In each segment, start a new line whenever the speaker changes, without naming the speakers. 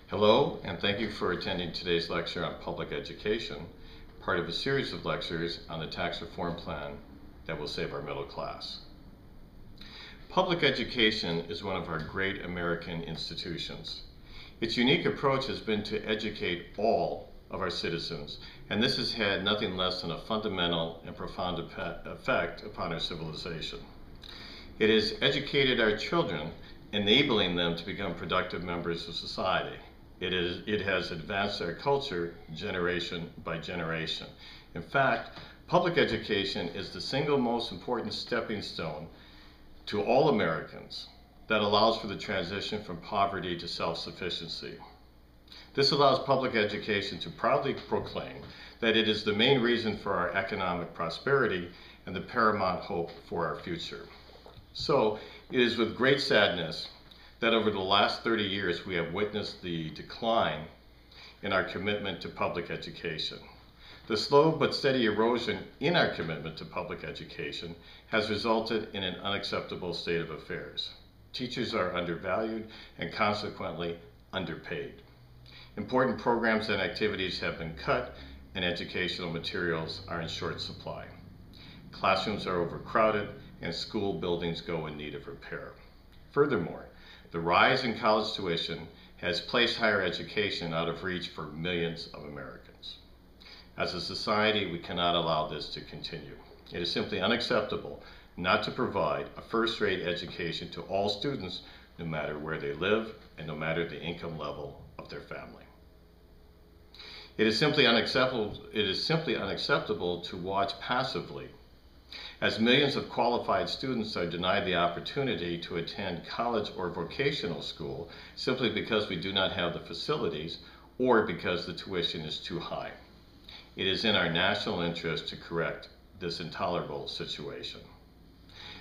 Hello, and thank you for attending today's lecture on public education, part of a series of lectures on the tax reform plan that will save our middle class. Public education is one of our great American institutions. Its unique approach has been to educate all of our citizens, and this has had nothing less than a fundamental and profound effect upon our civilization. It has educated our children, enabling them to become productive members of society. It has advanced our culture generation by generation. In fact, public education is the single most important stepping stone to all Americans that allows for the transition from poverty to self-sufficiency. This allows public education to proudly proclaim that it is the main reason for our economic prosperity and the paramount hope for our future. So, it is with great sadness that over the last 30 years we have witnessed the decline in our commitment to public education. The slow but steady erosion in our commitment to public education has resulted in an unacceptable state of affairs. Teachers are undervalued and consequently underpaid. Important programs and activities have been cut, and educational materials are in short supply. Classrooms are overcrowded and school buildings go in need of repair. Furthermore, the rise in college tuition has placed higher education out of reach for millions of Americans. As a society, we cannot allow this to continue. It is simply unacceptable not to provide a first-rate education to all students, no matter where they live and no matter the income level of their family. It is simply unacceptable to watch passively as millions of qualified students are denied the opportunity to attend college or vocational school simply because we do not have the facilities or because the tuition is too high. It is in our national interest to correct this intolerable situation.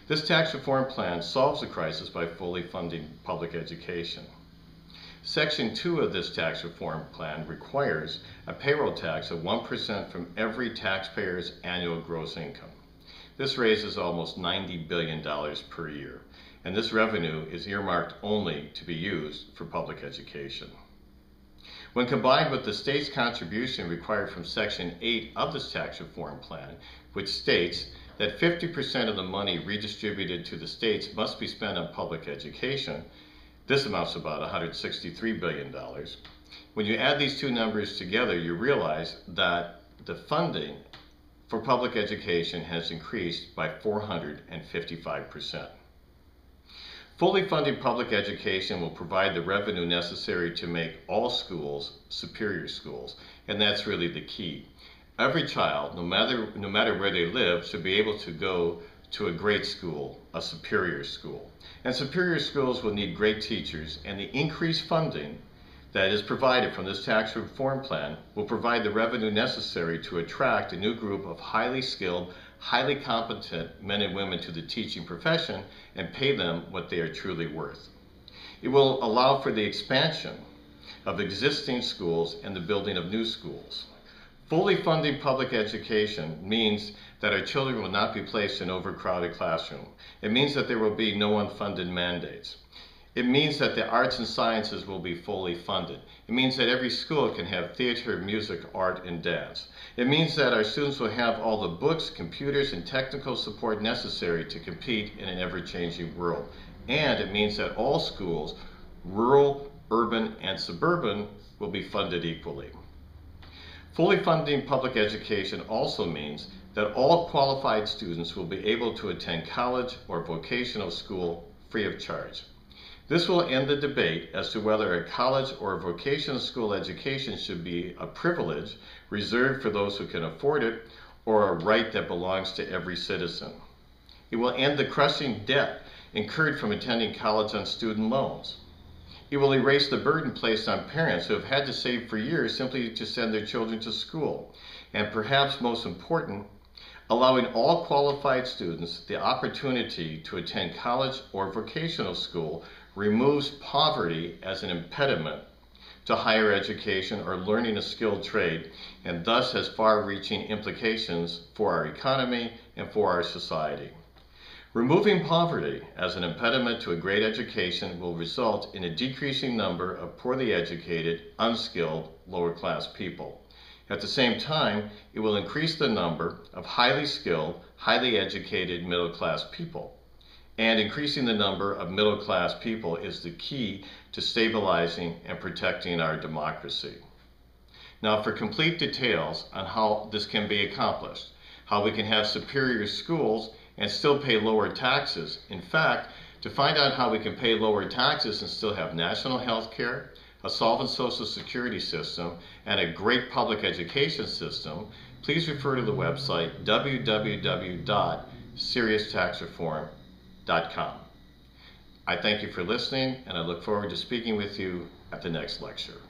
This tax reform plan solves the crisis by fully funding public education. Section 2 of this tax reform plan requires a payroll tax of 1% from every taxpayer's annual gross income. This raises almost $90 billion per year, and this revenue is earmarked only to be used for public education. When combined with the state's contribution required from Section 8 of this tax reform plan, which states that 50% of the money redistributed to the states must be spent on public education, this amounts to about $163 billion. When you add these two numbers together, you realize that the funding for public education has increased by 455%. Fully funding public education will provide the revenue necessary to make all schools superior schools, and that's really the key. Every child, no matter where they live, should be able to go to a great school, a superior school. And superior schools will need great teachers, and the increased funding that is provided from this tax reform plan will provide the revenue necessary to attract a new group of highly skilled, highly competent men and women to the teaching profession and pay them what they are truly worth. It will allow for the expansion of existing schools and the building of new schools. Fully funding public education means that our children will not be placed in overcrowded classrooms. It means that there will be no unfunded mandates. It means that the arts and sciences will be fully funded. It means that every school can have theater, music, art, and dance. It means that our students will have all the books, computers, and technical support necessary to compete in an ever-changing world. And it means that all schools, rural, urban, and suburban, will be funded equally. Fully funding public education also means that all qualified students will be able to attend college or vocational school free of charge. This will end the debate as to whether a college or a vocational school education should be a privilege reserved for those who can afford it or a right that belongs to every citizen. It will end the crushing debt incurred from attending college on student loans. It will erase the burden placed on parents who have had to save for years simply to send their children to school. And perhaps most important, allowing all qualified students the opportunity to attend college or vocational school removes poverty as an impediment to higher education or learning a skilled trade, and thus has far-reaching implications for our economy and for our society. Removing poverty as an impediment to a great education will result in a decreasing number of poorly educated, unskilled, lower-class people. At the same time, it will increase the number of highly skilled, highly educated middle-class people. And increasing the number of middle-class people is the key to stabilizing and protecting our democracy. Now, for complete details on how this can be accomplished, how we can have superior schools and still pay lower taxes. In fact, to find out how we can pay lower taxes and still have national health care, a solvent social security system, and a great public education system, please refer to the website www.serioustaxreform.com. I thank you for listening, and I look forward to speaking with you at the next lecture.